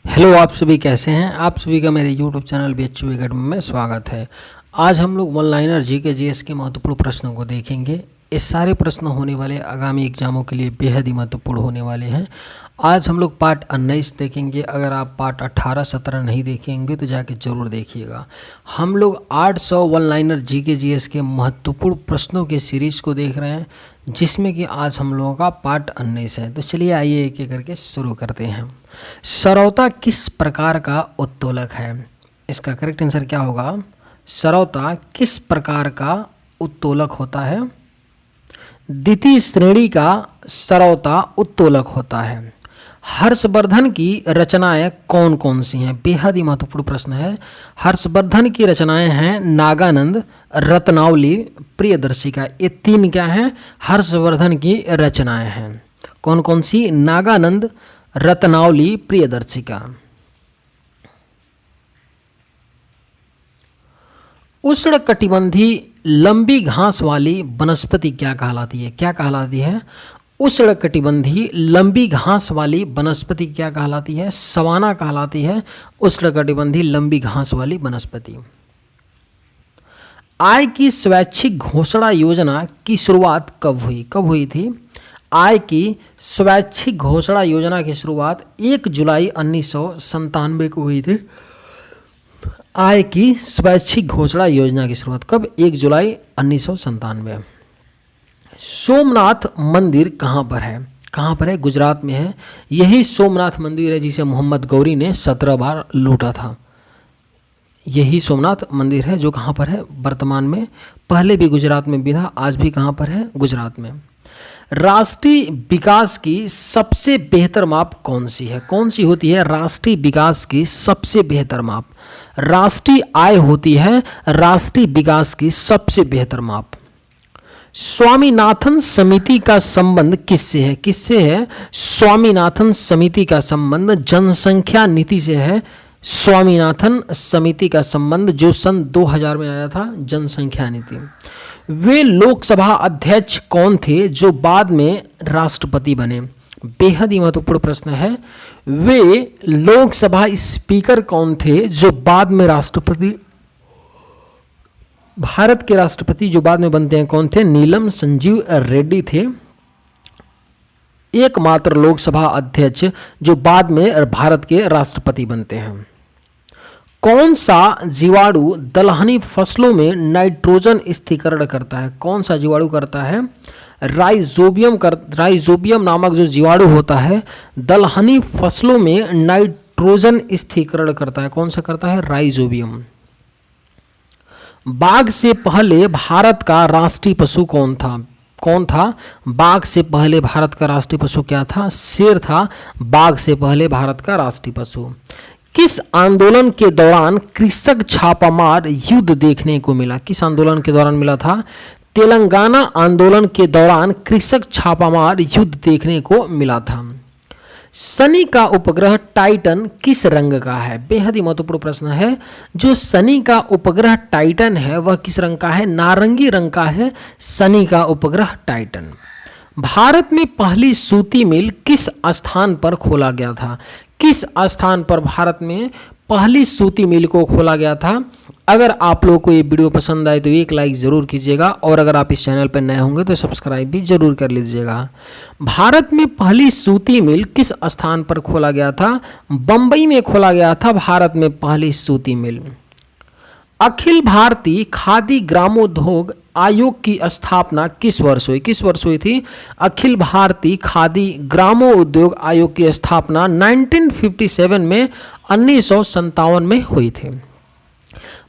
Hello, आप सभी कैसे हैं। आप सभी का मेरे यूट्यूब चैनल BHU एकेडमी में स्वागत है। आज हम लोग वन लाइनर GK/GS के महत्वपूर्ण प्रश्नों को देखेंगे। ये सारे प्रश्न होने वाले आगामी एग्जामों के लिए बेहद ही महत्वपूर्ण होने वाले हैं। आज हम लोग पार्ट 19 देखेंगे। अगर आप पार्ट 18, 17 नहीं देखेंगे तो जाके ज़रूर देखिएगा। हम लोग 800 वन लाइनर GK/GS के महत्वपूर्ण प्रश्नों के सीरीज़ को देख रहे हैं, जिसमें कि आज हम लोगों का पार्ट 19 है। तो चलिए आइए एक एक करके शुरू करते हैं। सरौता किस प्रकार का उत्तोलक है? इसका करेक्ट आंसर क्या होगा? सरौता किस प्रकार का उत्तोलक होता है? द्वितीय श्रेणी का सरौता उत्तोलक होता है। हर्षवर्धन की रचनाएं कौन कौन सी हैं? बेहद ही महत्वपूर्ण प्रश्न है। हर्षवर्धन की रचनाएं हैं नागानंद, रत्नावली, प्रियदर्शिका। ये तीन क्या हैं? हर्षवर्धन की रचनाएं हैं। कौन कौन सी? नागानंद, रत्नावली, प्रियदर्शिका। उष्णकटिबंधी लंबी घास वाली वनस्पति क्या कहलाती है? क्या कहलाती है? उष्णकटिबंधी लंबी घास वाली वनस्पति क्या कहलाती है? सवाना कहलाती है उष्णकटिबंधी लंबी घास वाली वनस्पति। आय की स्वैच्छिक घोषणा योजना की शुरुआत कब हुई? कब हुई थी? आय की स्वैच्छिक घोषणा योजना की शुरुआत 1 जुलाई 1997 को हुई थी। आय की स्वैच्छिक घोषणा योजना की शुरुआत कब? 1 जुलाई 1997। सोमनाथ मंदिर कहाँ पर है? कहाँ पर है? गुजरात में है। यही सोमनाथ मंदिर है जिसे मोहम्मद गौरी ने 17 बार लूटा था। यही सोमनाथ मंदिर है जो कहाँ पर है? वर्तमान में। पहले भी गुजरात में भी था, आज भी कहाँ पर है? गुजरात में। राष्ट्रीय विकास की सबसे बेहतर माप कौन सी है? कौन सी होती है राष्ट्रीय विकास की सबसे बेहतर माप? राष्ट्रीय आय होती है राष्ट्रीय विकास की सबसे बेहतर माप। स्वामीनाथन समिति का संबंध किससे है? किससे है स्वामीनाथन समिति का संबंध? जनसंख्या नीति से है। स्वामीनाथन समिति का संबंध जो सन 2000 में आया था, जनसंख्या नीति। वे लोकसभा अध्यक्ष कौन थे जो बाद में राष्ट्रपति बने? बेहद ही महत्वपूर्ण प्रश्न है। वे लोकसभा स्पीकर कौन थे जो बाद में राष्ट्रपति, भारत के राष्ट्रपति जो बाद में बनते हैं, कौन थे? नीलम संजीव रेड्डी थे एकमात्र लोकसभा अध्यक्ष जो बाद में भारत के राष्ट्रपति बनते हैं। कौन सा जीवाणु दलहनी फसलों में नाइट्रोजन स्थिरीकरण करता है? कौन सा जीवाणु करता है? राइजोबियम नामक जो जीवाणु होता है दलहनी फसलों में नाइट्रोजन स्थिरीकरण करता है। कौन सा करता है? राइजोबियम। बाघ से पहले भारत का राष्ट्रीय पशु कौन था? कौन था? बाघ से पहले भारत का राष्ट्रीय पशु क्या था? शेर था बाघ से पहले भारत का राष्ट्रीय पशु। किस आंदोलन के दौरान कृषक छापामार युद्ध देखने को मिला? किस आंदोलन के दौरान मिला था? तेलंगाना आंदोलन के दौरान कृषक छापामार युद्ध देखने को मिला था। शनि का उपग्रह टाइटन किस रंग का है? बेहद ही महत्वपूर्ण प्रश्न है। जो शनि का उपग्रह टाइटन है वह किस रंग का है? नारंगी रंग का है शनि का उपग्रह टाइटन। भारत में पहली सूती मिल किस स्थान पर खोला गया था? किस स्थान पर भारत में पहली सूती मिल को खोला गया था? अगर आप लोगों को ये वीडियो पसंद आए तो एक लाइक ज़रूर कीजिएगा, और अगर आप इस चैनल पर नए होंगे तो सब्सक्राइब भी जरूर कर लीजिएगा। भारत में पहली सूती मिल किस स्थान पर खोला गया था? बम्बई में खोला गया था भारत में पहली सूती मिल। अखिल भारतीय खादी ग्रामोद्योग आयोग की स्थापना किस वर्ष हुई? किस वर्ष हुई थी? अखिल भारतीय खादी ग्रामोद्योग आयोग की स्थापना 1957 में 1957 में हुई थी।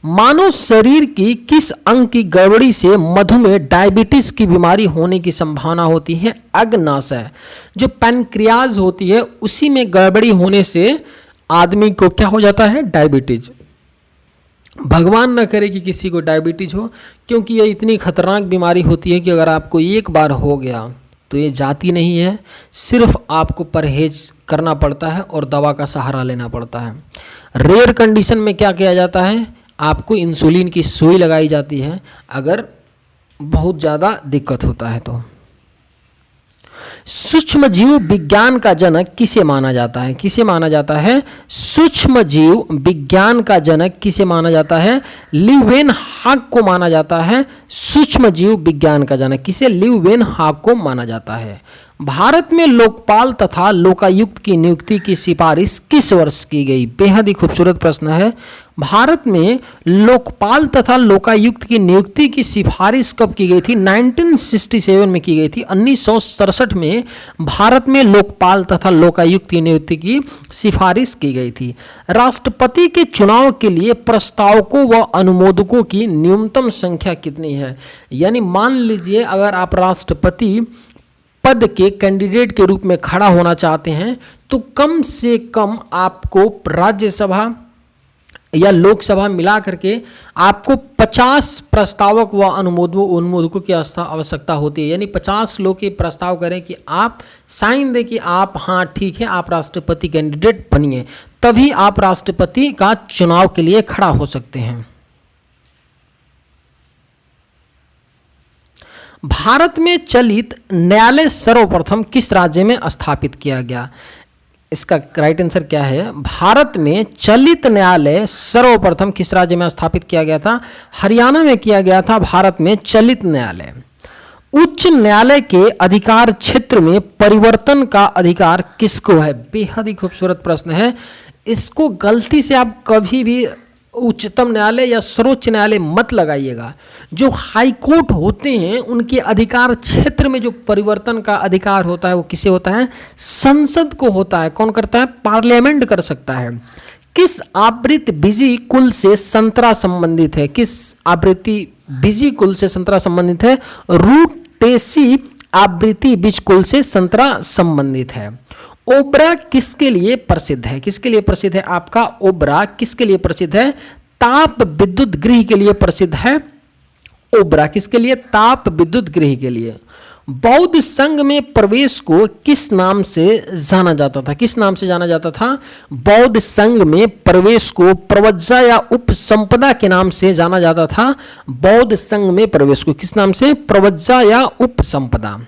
मानव शरीर की किस अंग की गड़बड़ी से मधुमेह डायबिटीज की बीमारी होने की संभावना होती है? अग्नाशय, जो पैनक्रियाज होती है उसी में गड़बड़ी होने से आदमी को क्या हो जाता है? डायबिटीज। भगवान न करे कि किसी को डायबिटीज हो, क्योंकि ये इतनी खतरनाक बीमारी होती है कि अगर आपको एक बार हो गया तो ये जाती नहीं है। सिर्फ आपको परहेज करना पड़ता है और दवा का सहारा लेना पड़ता है। रेयर कंडीशन में क्या किया जाता है? आपको इंसुलिन की सुई लगाई जाती है अगर बहुत ज़्यादा दिक्कत होता है तो। सूक्ष्म जीव विज्ञान का जनक किसे माना जाता है? किसे माना जाता है? सूक्ष्म जीव विज्ञान का जनक किसे माना जाता है? ल्यूवेनहाक को माना जाता है सूक्ष्म जीव विज्ञान का जनक। किसे? ल्यूवेनहाक को माना जाता है। भारत में लोकपाल तथा लोकायुक्त की नियुक्ति की सिफारिश किस वर्ष की गई? बेहद ही खूबसूरत प्रश्न है। भारत में लोकपाल तथा लोकायुक्त की नियुक्ति की सिफारिश कब की गई थी? 1967 में की गई थी। 1967 में भारत में लोकपाल तथा लोकायुक्त की नियुक्ति की सिफारिश की गई थी। राष्ट्रपति के चुनाव के लिए प्रस्तावकों व अनुमोदकों की न्यूनतम संख्या कितनी है? यानी मान लीजिए अगर आप राष्ट्रपति पद के कैंडिडेट के रूप में खड़ा होना चाहते हैं तो कम से कम आपको राज्यसभा या लोकसभा मिला करके आपको 50 प्रस्तावक व अनुमोदकों की आवश्यकता होती है। यानी 50 लोग के प्रस्ताव करें कि आप साइन दें कि आप हाँ ठीक है आप राष्ट्रपति कैंडिडेट बनिए, तभी आप राष्ट्रपति का चुनाव के लिए खड़ा हो सकते हैं। भारत में चलित न्यायालय सर्वप्रथम किस राज्य में स्थापित किया गया? इसका राइट आंसर क्या है? भारत में चलित न्यायालय सर्वप्रथम किस राज्य में स्थापित किया गया था? हरियाणा में किया गया था भारत में चलित न्यायालय। उच्च न्यायालय के अधिकार क्षेत्र में परिवर्तन का अधिकार किसको है? बेहद ही खूबसूरत प्रश्न है। इसको गलती से आप कभी भी उच्चतम न्यायालय या सर्वोच्च न्यायालय मत लगाइएगा। जो हाई कोर्ट होते हैं उनके अधिकार क्षेत्र में जो परिवर्तन का अधिकार होता है वो किसे होता है? संसद को होता है। कौन करता है? पार्लियामेंट कर सकता है। किस आवृत्ति बीजी कुल से संतरा संबंधित है? किस आवृत्ति बीजी कुल से संतरा संबंधित है? रूटेसी आवृत्ति बीज कुल से संतरा संबंधित है। ओबरा किसके लिए प्रसिद्ध है? किसके लिए प्रसिद्ध है? आपका ओबरा किसके लिए प्रसिद्ध है? ताप विद्युत गृह के लिए प्रसिद्ध है। ओबरा किसके लिए? ताप विद्युत गृह के लिए। बौद्ध संघ में प्रवेश को किस नाम से जाना जाता था? किस नाम से जाना जाता था? बौद्ध संघ में प्रवेश को प्रवज्जा या उपसंपदा के नाम से जाना जाता था। बौद्ध संघ में प्रवेश को किस नाम से? प्रवज्जा या उपसंपदा।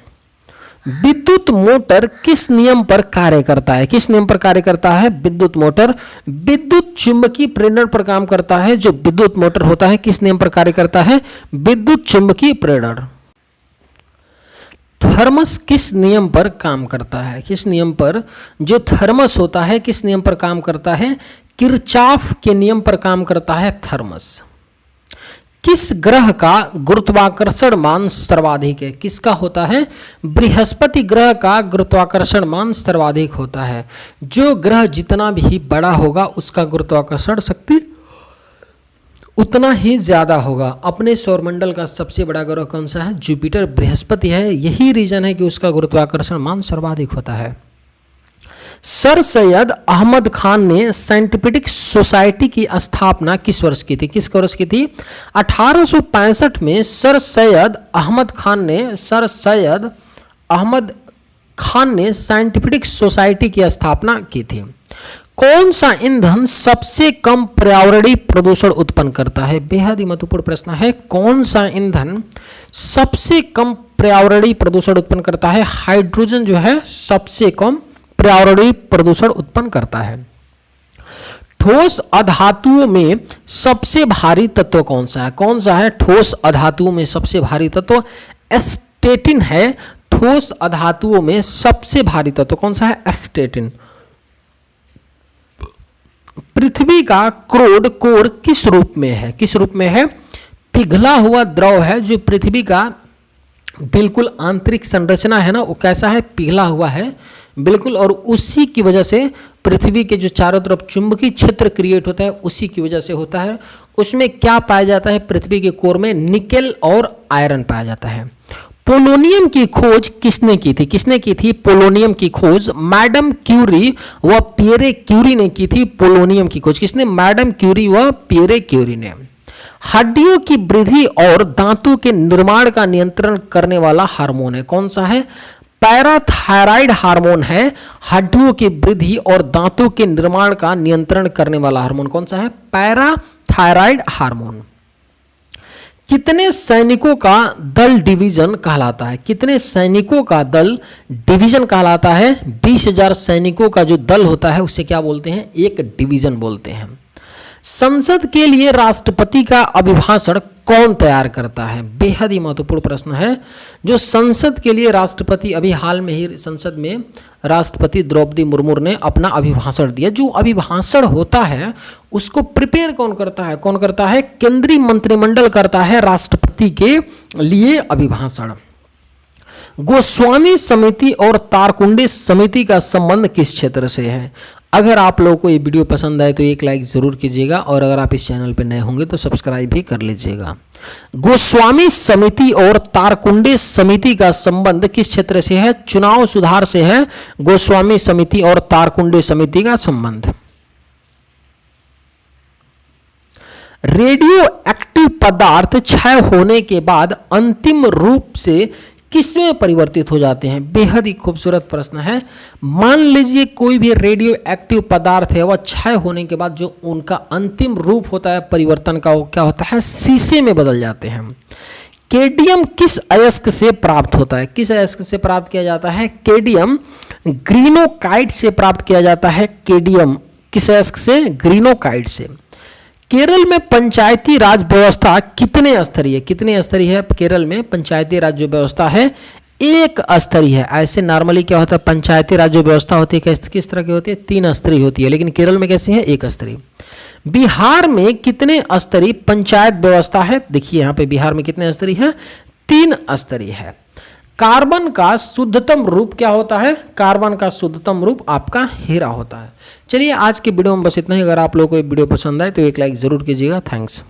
विद्युत मोटर किस नियम पर कार्य करता है? किस नियम पर कार्य करता है विद्युत मोटर? विद्युत चुंबकीय प्रेरण पर काम करता है। जो विद्युत मोटर होता है किस नियम पर कार्य करता है? विद्युत चुंबकीय प्रेरण। थर्मस किस नियम पर काम करता है? किस नियम पर जो थर्मस होता है किस नियम पर काम करता है? किरचॉफ के नियम पर काम करता है थर्मस। किस ग्रह का गुरुत्वाकर्षण मान सर्वाधिक है? किसका होता है? बृहस्पति ग्रह का गुरुत्वाकर्षण मान सर्वाधिक होता है। जो ग्रह जितना भी बड़ा होगा उसका गुरुत्वाकर्षण शक्ति उतना ही ज्यादा होगा। अपने सौरमंडल का सबसे बड़ा ग्रह कौन सा है? जुपिटर, बृहस्पति है। यही रीजन है कि उसका गुरुत्वाकर्षण मान सर्वाधिक होता है। सर सैयद अहमद खान ने साइंटिफिक सोसाइटी की स्थापना किस वर्ष की थी? किस वर्ष की थी? 1865 में सर सैयद अहमद खान ने साइंटिफिक सोसाइटी की स्थापना की थी। कौन सा ईंधन सबसे कम पर्यावरणीय प्रदूषण उत्पन्न करता है? बेहद ही महत्वपूर्ण प्रश्न है। कौन सा ईंधन सबसे कम पर्यावरणीय प्रदूषण उत्पन्न करता है? हाइड्रोजन जो है सबसे कम पर्यावरणीय प्रदूषण उत्पन्न करता है। ठोस अधातुओं में सबसे भारी तत्व कौन सा है? कौन सा है ठोस अधातुओं में सबसे भारी तत्व? एस्टेटिन है। ठोस अधातुओं में सबसे भारी तत्व कौन सा है? एस्टेटिन। पृथ्वी का क्रोड कोर किस रूप में है? किस रूप में है? पिघला हुआ द्रव है। जो पृथ्वी का बिल्कुल आंतरिक संरचना है ना वो कैसा है? पिघला हुआ है बिल्कुल। और उसी की वजह से पृथ्वी के जो चारों तरफ चुंबकीय क्षेत्र क्रिएट होता है उसी की वजह से होता है। उसमें क्या पाया जाता है? पृथ्वी के कोर में निकेल और आयरन पाया जाता है। पोलोनियम की खोज किसने की थी? किसने की थी पोलोनियम की खोज? मैडम क्यूरी व पियरे क्यूरी ने की थी पोलोनियम की खोज। किसने? मैडम क्यूरी व पियरे क्यूरी ने। हड्डियों की वृद्धि और दांतों के निर्माण का नियंत्रण करने वाला हार्मोन है। कौन सा है? पैराथायराइड हार्मोन है। हड्डियों की वृद्धि और दांतों के निर्माण का नियंत्रण करने वाला हार्मोन कौन सा है? Parathyroid hormone. कितने सैनिकों का दल डिवीजन कहलाता है? कितने सैनिकों का दल डिवीजन कहलाता है? 20,000 सैनिकों का जो दल होता है उसे क्या बोलते हैं? एक डिवीजन बोलते हैं। संसद के लिए राष्ट्रपति का अभिभाषण कौन तैयार करता है? बेहद ही महत्वपूर्ण प्रश्न है। जो संसद के लिए राष्ट्रपति, अभी हाल में ही संसद में राष्ट्रपति द्रौपदी मुर्मू ने अपना अभिभाषण दिया। जो अभिभाषण होता है उसको प्रिपेयर कौन करता है? कौन करता है? केंद्रीय मंत्रिमंडल करता है राष्ट्रपति के लिए अभिभाषण। गोस्वामी समिति और तारकुंडे समिति का संबंध किस क्षेत्र से है? अगर आप लोगों को ये वीडियो पसंद आए तो एक लाइक ज़रूर कीजिएगा, और अगर आप इस चैनल पर नए होंगे तो सब्सक्राइब भी कर लीजिएगा। गोस्वामी समिति और तारकुंडे समिति का संबंध किस क्षेत्र से है? चुनाव सुधार से है गोस्वामी समिति और तारकुंडे समिति का संबंध। रेडियो एक्टिव पदार्थ क्षय होने के बाद अंतिम रूप से किसमें परिवर्तित हो जाते हैं? बेहद ही खूबसूरत प्रश्न है। मान लीजिए कोई भी रेडियो एक्टिव पदार्थ है, वह क्षय होने के बाद जो उनका अंतिम रूप होता है परिवर्तन का, वो क्या होता है? शीशे में बदल जाते हैं। केडियम किस अयस्क से प्राप्त होता है? किस अयस्क से प्राप्त किया जाता है? केडियम ग्रीनोकाइट से प्राप्त किया जाता है। केडियम किस अयस्क से? ग्रीनोकाइट से। केरल में पंचायती राज व्यवस्था कितने स्तरीय? कितने स्तरीय है केरल में पंचायती राज जो व्यवस्था है? एक स्तरीय है। ऐसे नॉर्मली क्या होता है, पंचायती राज जो व्यवस्था होती है किस तरह की होती है? 3 स्तरीय होती है, लेकिन केरल में कैसी है? 1 स्तरीय। बिहार में कितने स्तरीय पंचायत व्यवस्था है? देखिए यहाँ पे बिहार में कितने स्तरीय है? 3 स्तरीय है। कार्बन का शुद्धतम रूप क्या होता है? कार्बन का शुद्धतम रूप आपका हीरा होता है। चलिए आज के वीडियो में बस इतना ही। अगर आप लोगों को ये वीडियो पसंद आए तो एक लाइक ज़रूर कीजिएगा। थैंक्स।